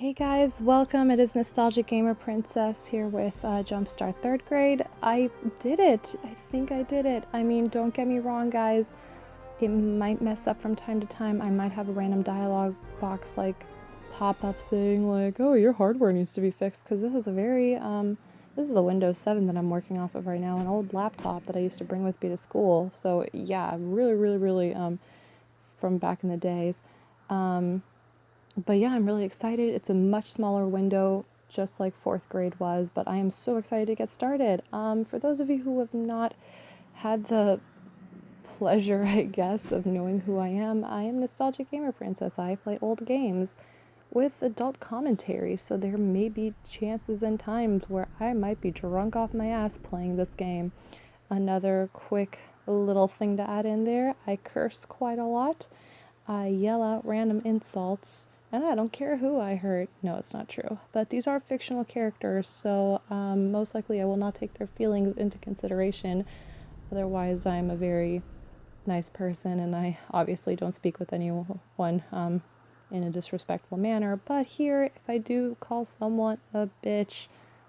Hey guys, welcome. It is Nostalgic Gamer Princess here with Jumpstart 3rd grade. I did it. I think I did it. I mean, don't get me wrong, guys. It might mess up from time to time. I might have a random dialogue box like pop up saying like, oh, your hardware needs to be fixed, because this is a very, this is a Windows 7 that I'm working off of right now, an old laptop that I used to bring with me to school. So yeah, really, from back in the days. But yeah, I'm really excited. It's a much smaller window, just like 4th grade was, but I am so excited to get started. For those of you who have not had the pleasure, I guess, of knowing who I am Nostalgic Gamer Princess. I play old games with adult commentary, so there may be chances and times where I might be drunk off my ass playing this game. Another quick little thing to add in there, I curse quite a lot. I yell out random insults, and I don't care who I hurt. No, it's not true. But these are fictional characters, so most likely I will not take their feelings into consideration. Otherwise, I'm a very nice person, and I obviously don't speak with anyone in a disrespectful manner. But here, if I do call someone a bitch,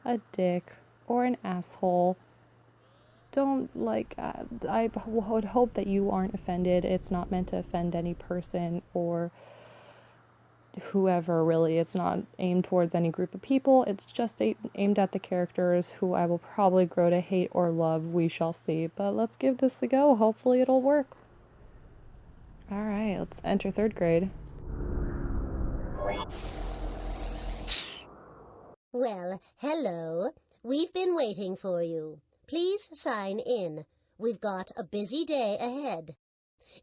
a dick, or an asshole, don't I would hope that you aren't offended. It's not meant to offend any person or whoever, really. It's not aimed towards any group of people. It's just aimed at the characters who I will probably grow to hate or love. We shall see. But let's give this a go. Hopefully it'll work. Alright, let's enter 3rd grade. Well, hello. We've been waiting for you. Please sign in. We've got a busy day ahead.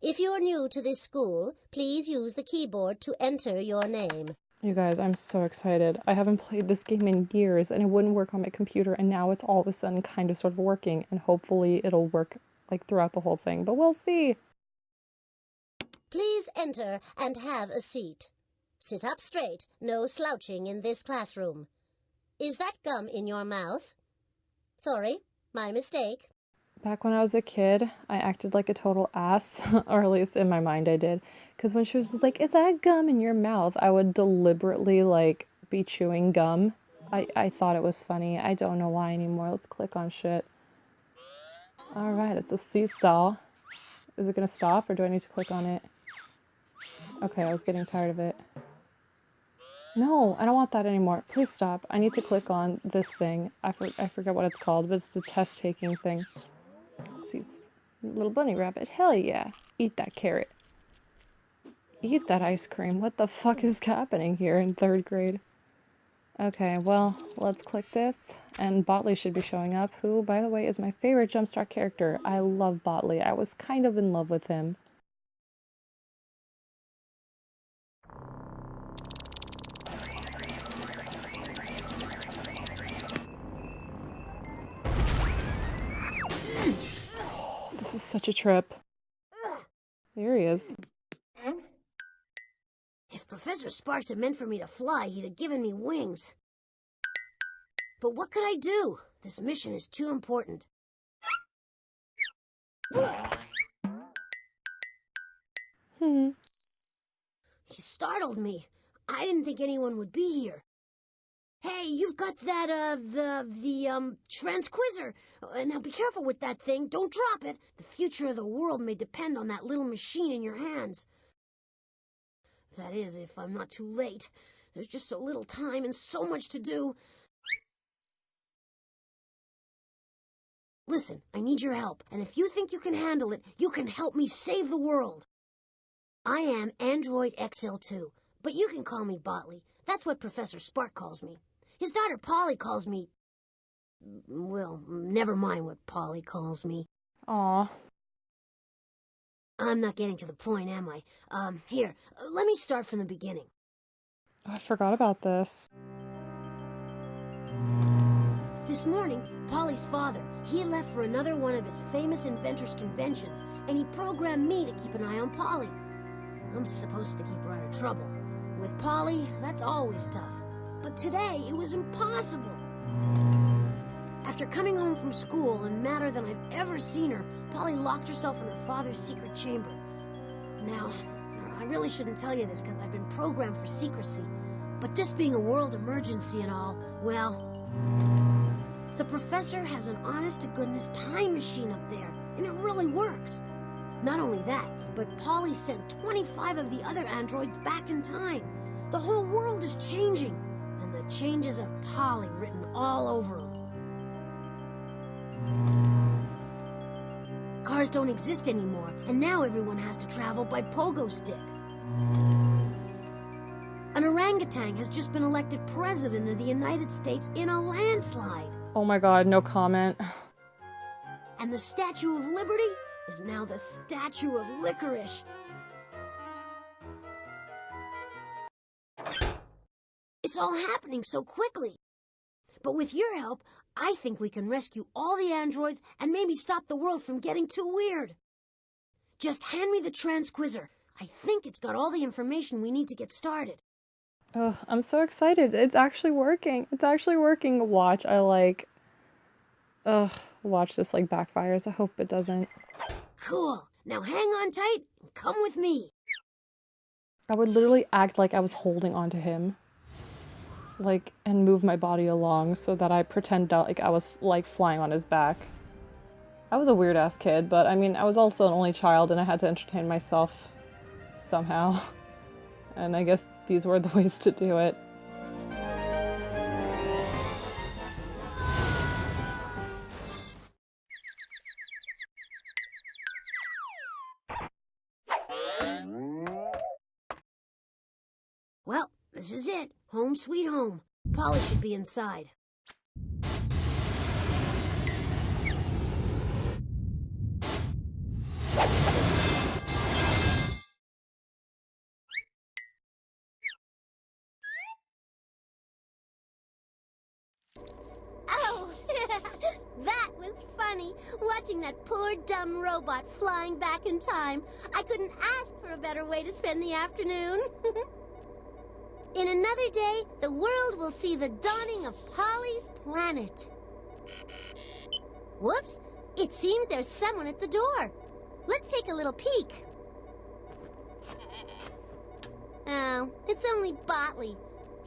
If you're new to this school, please use the keyboard to enter your name. You guys, I'm so excited. I haven't played this game in years, and it wouldn't work on my computer, and now it's all of a sudden kind of sort of working, and hopefully it'll work like throughout the whole thing, but we'll see. Please enter and have a seat. Sit up straight, no slouching in this classroom. Is that gum in your mouth? Sorry, my mistake. Back when I was a kid, I acted like a total ass, or at least in my mind I did, because when she was like, is that gum in your mouth? I would deliberately, like, be chewing gum. I thought it was funny. I don't know why anymore. Let's click on shit. Alright, it's a seesaw. Is it gonna stop, or do I need to click on it? Okay, I was getting tired of it. No, I don't want that anymore. Please stop. I need to click on this thing. I forget what it's called, but it's a test-taking thing. Let's see. Little bunny rabbit. Hell yeah. Eat that carrot. Eat that ice cream. What the fuck is happening here in 3rd grade? Okay, well, let's click this. And Botley should be showing up, who, by the way, is my favorite Jumpstart character. I love Botley. I was kind of in love with him. This is such a trip. There he is. If Professor Sparks had meant for me to fly, he'd have given me wings. But what could I do? This mission is too important. You startled me. I didn't think anyone would be here. Hey, you've got that, the transquizzer. Now be careful with that thing. Don't drop it. The future of the world may depend on that little machine in your hands. That is, if I'm not too late. There's just so little time and so much to do. Listen, I need your help, and if you think you can handle it, you can help me save the world. I am Android XL2, but you can call me Botley. That's what Professor Spark calls me. His daughter Polly calls me... Well, never mind what Polly calls me. Aw. I'm not getting to the point, am I? Here, let me start from the beginning. I forgot about this. This morning, Polly's father, he left for another one of his famous inventors' conventions, and he programmed me to keep an eye on Polly. I'm supposed to keep her out of trouble. With Polly, that's always tough. But today, it was impossible. After coming home from school and madder than I've ever seen her, Polly locked herself in her father's secret chamber. Now, I really shouldn't tell you this because I've been programmed for secrecy, But this being a world emergency and all, well, the professor has an honest-to-goodness time machine up there, and it really works. Not only that, but Polly sent 25 of the other androids back in time. The whole world is changing, and the changes of Polly written all over them. Cars don't exist anymore, and now everyone has to travel by pogo stick. An orangutan has just been elected president of the United States in a landslide. Oh my god, no comment. And the Statue of Liberty is now the Statue of Licorice. It's all happening so quickly. But with your help, I think we can rescue all the androids and maybe stop the world from getting too weird. Just hand me the transquizzer. I think it's got all the information we need to get started. Oh, I'm so excited. It's actually working. It's actually working. Watch, watch this backfires. I hope it doesn't. Cool. Now hang on tight and come with me. I would literally act like I was holding onto him. And move my body along so that I pretend that I was flying on his back. I was a weird ass kid, but I mean I was also an only child and I had to entertain myself somehow. And I guess these were the ways to do it. Well, this is it. Home sweet home. Polly should be inside. Oh, that was funny, watching that poor dumb robot flying back in time. I couldn't ask for a better way to spend the afternoon. In another day, the world will see the dawning of Polly's planet. Whoops, it seems there's someone at the door. Let's take a little peek. Oh, it's only Botley.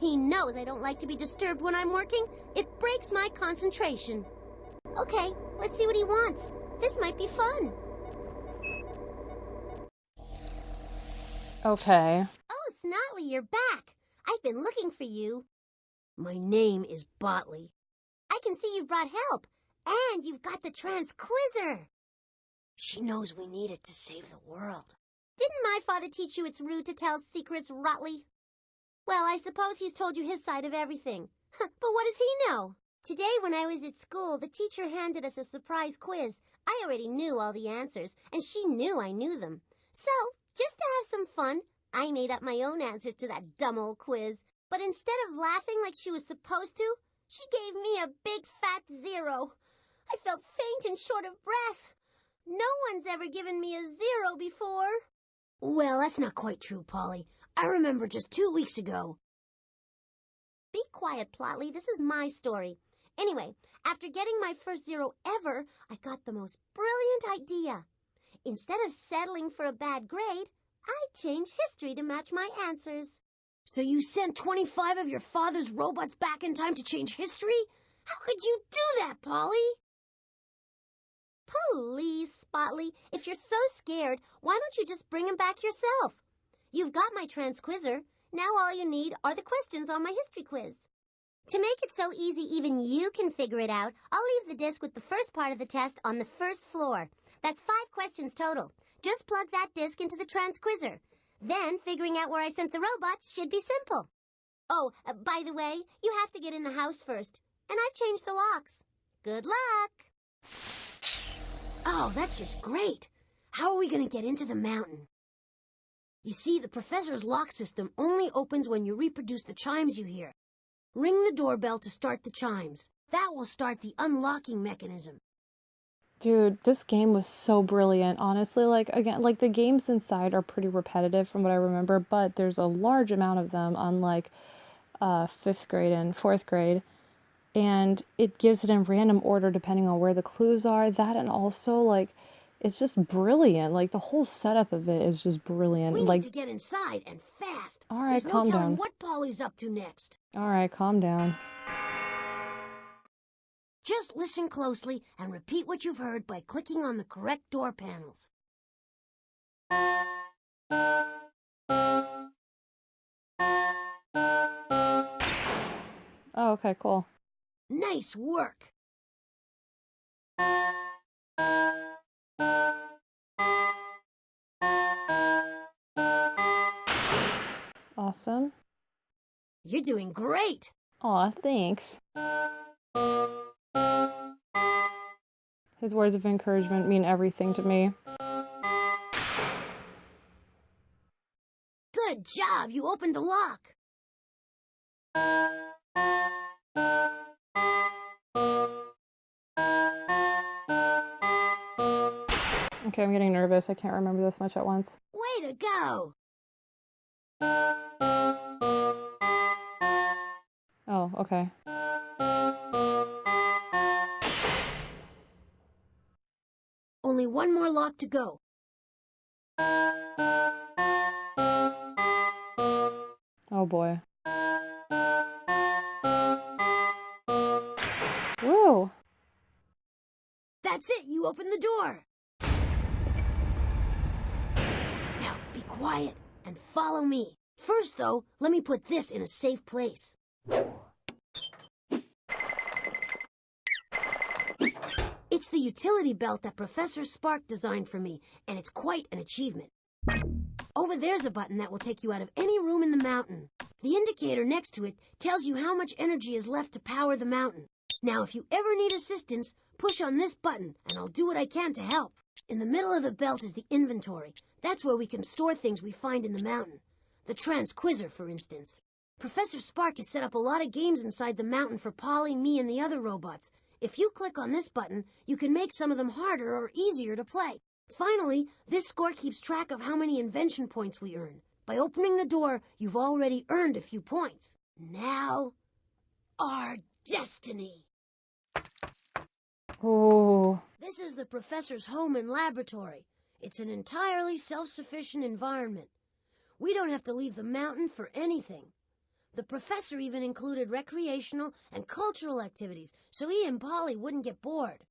He knows I don't like to be disturbed when I'm working. It breaks my concentration. Okay, let's see what he wants. This might be fun. Okay. Oh, Snotley, you're back. I've been looking for you. My name is Botley. I can see you've brought help. And you've got the transquizzer. She knows we need it to save the world. Didn't my father teach you it's rude to tell secrets, Rotley? Well, I suppose he's told you his side of everything. But what does he know? Today, when I was at school, the teacher handed us a surprise quiz. I already knew all the answers, and she knew I knew them. So, just to have some fun, I made up my own answers to that dumb old quiz. But instead of laughing like she was supposed to, she gave me a big fat 0. I felt faint and short of breath. No one's ever given me a 0 before. Well, that's not quite true, Polly. I remember just 2 weeks ago. Be quiet, Plotley. This is my story. Anyway, after getting my first 0 ever, I got the most brilliant idea. Instead of settling for a bad grade, I changed history to match my answers. So you sent 25 of your father's robots back in time to change history? How could you do that, Polly? Please, Spotley, if you're so scared, why don't you just bring him back yourself? You've got my transquizzer. Now all you need are the questions on my history quiz. To make it so easy even you can figure it out, I'll leave the disc with the first part of the test on the first floor. That's 5 questions total. Just plug that disc into the transquizzer. Then figuring out where I sent the robots should be simple. Oh, by the way, you have to get in the house first. And I've changed the locks. Good luck! Oh, that's just great. How are we going to get into the mountain? You see, the professor's lock system only opens when you reproduce the chimes you hear. Ring the doorbell to start the chimes. That will start the unlocking mechanism. Dude, this game was so brilliant. Honestly, again, the games inside are pretty repetitive from what I remember, but there's a large amount of them on 5th grade and 4th grade. And it gives it in random order depending on where the clues are. That, and also it's just brilliant. Like, the whole setup of it is just brilliant. We Like, need to get inside, and fast. all right, There's no calm telling down. what Polly's up to next. All right, calm down. Just listen closely and repeat what you've heard by clicking on the correct door panels. Oh, okay, cool. Nice work. Awesome. You're doing great. Aw, thanks. His words of encouragement mean everything to me. Good job. You opened the lock. Okay, I'm getting nervous. I can't remember this much at once. Way to go. Oh, okay. Only one more lock to go. Oh boy. Woo! That's it. You opened the door. Now, be quiet and follow me. First, though, let me put this in a safe place. It's the utility belt that Professor Spark designed for me, and it's quite an achievement. Over there's a button that will take you out of any room in the mountain. The indicator next to it tells you how much energy is left to power the mountain. Now, if you ever need assistance, push on this button, and I'll do what I can to help. In the middle of the belt is the inventory. That's where we can store things we find in the mountain. The transquizzer, for instance. Professor Spark has set up a lot of games inside the mountain for Polly, me, and the other robots. If you click on this button, you can make some of them harder or easier to play. Finally, this score keeps track of how many invention points we earn. By opening the door, you've already earned a few points. Now, our destiny. Oh. This is the professor's home and laboratory. It's an entirely self-sufficient environment. We don't have to leave the mountain for anything. The professor even included recreational and cultural activities so he and Polly wouldn't get bored.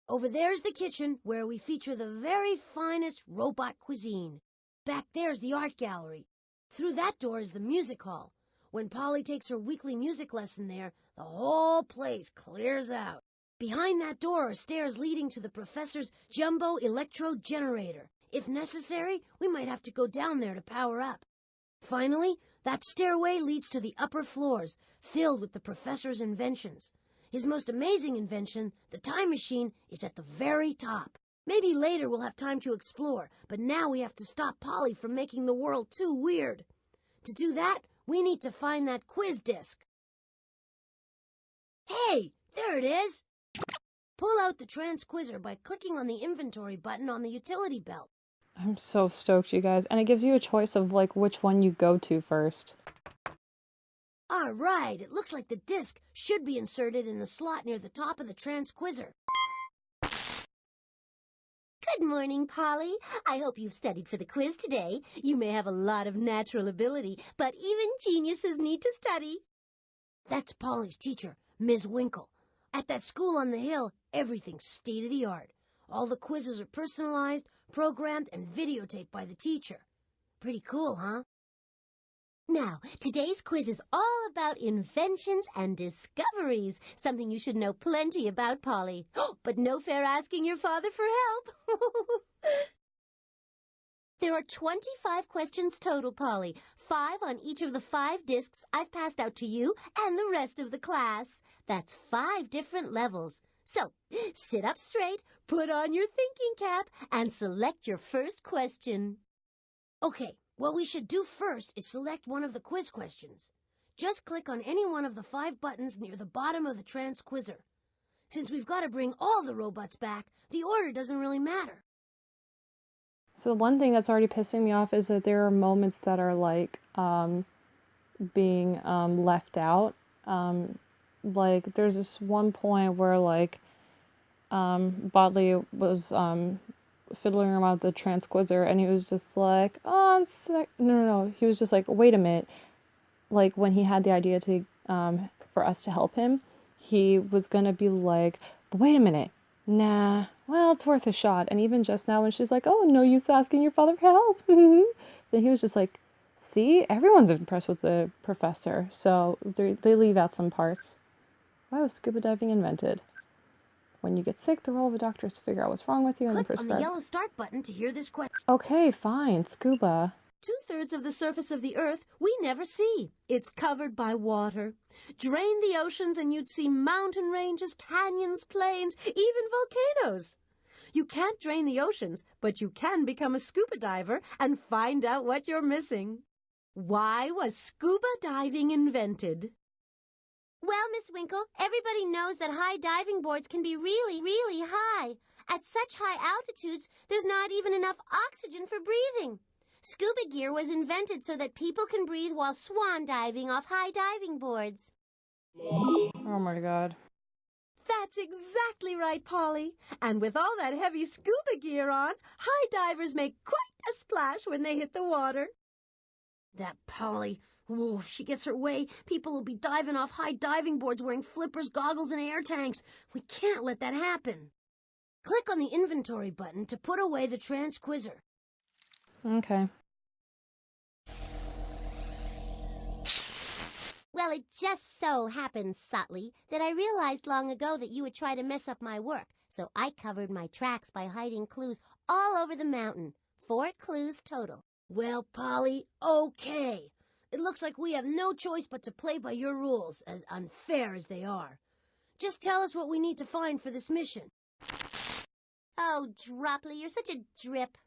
Over there's the kitchen, where we feature the very finest robot cuisine. Back there's the art gallery. Through that door is the music hall. When Polly takes her weekly music lesson there, the whole place clears out. Behind that door are stairs leading to the professor's jumbo electro generator. If necessary, we might have to go down there to power up. Finally, that stairway leads to the upper floors, filled with the professor's inventions. His most amazing invention, the time machine, is at the very top. Maybe later we'll have time to explore, but now we have to stop Polly from making the world too weird. To do that, we need to find that quiz disc. Hey, there it is! Pull out the transquizzer by clicking on the inventory button on the utility belt. I'm so stoked, you guys. And it gives you a choice of, like, which one you go to first. All right, it looks like the disc should be inserted in the slot near the top of the transquizzer. Good morning, Polly. I hope you've studied for the quiz today. You may have a lot of natural ability, but even geniuses need to study. That's Polly's teacher, Ms. Winkle. At that school on the hill, everything's state-of-the-art. All the quizzes are personalized, programmed, and videotaped by the teacher. Pretty cool, huh? Now, today's quiz is all about inventions and discoveries, something you should know plenty about, Polly. But no fair asking your father for help. There are 25 questions total, Polly. 5 on each of the 5 discs I've passed out to you and the rest of the class. That's 5 different levels. So, sit up straight, put on your thinking cap, and select your first question. Okay, what we should do first is select one of the quiz questions. Just click on any one of the 5 buttons near the bottom of the transquizzer. Since we've got to bring all the robots back, the order doesn't really matter. So one thing that's already pissing me off is that there are moments that are, like, being left out. Like, there's this one point where, like, Botley was fiddling around with the transquisor, and he was just like, oh, no. He was just like, wait a minute. Like, when he had the idea to, for us to help him, he was gonna be like, but wait a minute. Nah, well, it's worth a shot. And even just now when she's like, oh, no use asking your father for help. Then he was just like, see, everyone's impressed with the professor. So they leave out some parts. Why was scuba diving invented? When you get sick, the role of a doctor is to figure out what's wrong with you and then Click on the prescribe. yellow start button to hear this question. Okay, fine, scuba. 2/3 of the surface of the Earth we never see. It's covered by water. Drain the oceans and you'd see mountain ranges, canyons, plains, even volcanoes. You can't drain the oceans, but you can become a scuba diver and find out what you're missing. Why was scuba diving invented? Well, Miss Winkle, everybody knows that high diving boards can be really, really high. At such high altitudes, there's not even enough oxygen for breathing. Scuba gear was invented so that people can breathe while swan diving off high diving boards. Oh my god. That's exactly right, Polly. And with all that heavy scuba gear on, high divers make quite a splash when they hit the water. That Polly, ooh, if she gets her way, people will be diving off high diving boards wearing flippers, goggles, and air tanks. We can't let that happen. Click on the inventory button to put away the transquisor. Okay. Well, it just so happens, Sotley, that I realized long ago that you would try to mess up my work, so I covered my tracks by hiding clues all over the mountain. 4 clues total. Well, Polly, okay. It looks like we have no choice but to play by your rules, as unfair as they are. Just tell us what we need to find for this mission. Oh, Dropley, you're such a drip.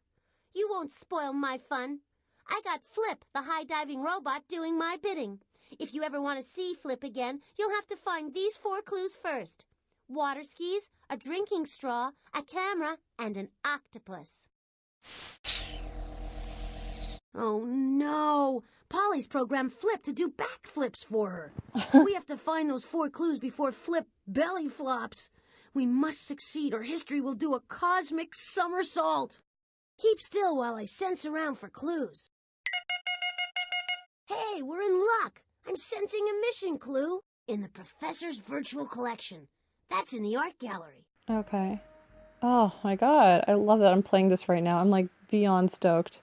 You won't spoil my fun. I got Flip, the high-diving robot, doing my bidding. If you ever want to see Flip again, you'll have to find these 4 clues first. Water skis, a drinking straw, a camera, and an octopus. Oh, no. Polly's programmed Flip to do backflips for her. We have to find those 4 clues before Flip belly flops. We must succeed or history will do a cosmic somersault. Keep still while I sense around for clues. Hey, we're in luck. I'm sensing a mission clue in the professor's virtual collection. That's in the art gallery. Okay. Oh my god, I love that I'm playing this right now. I'm like beyond stoked.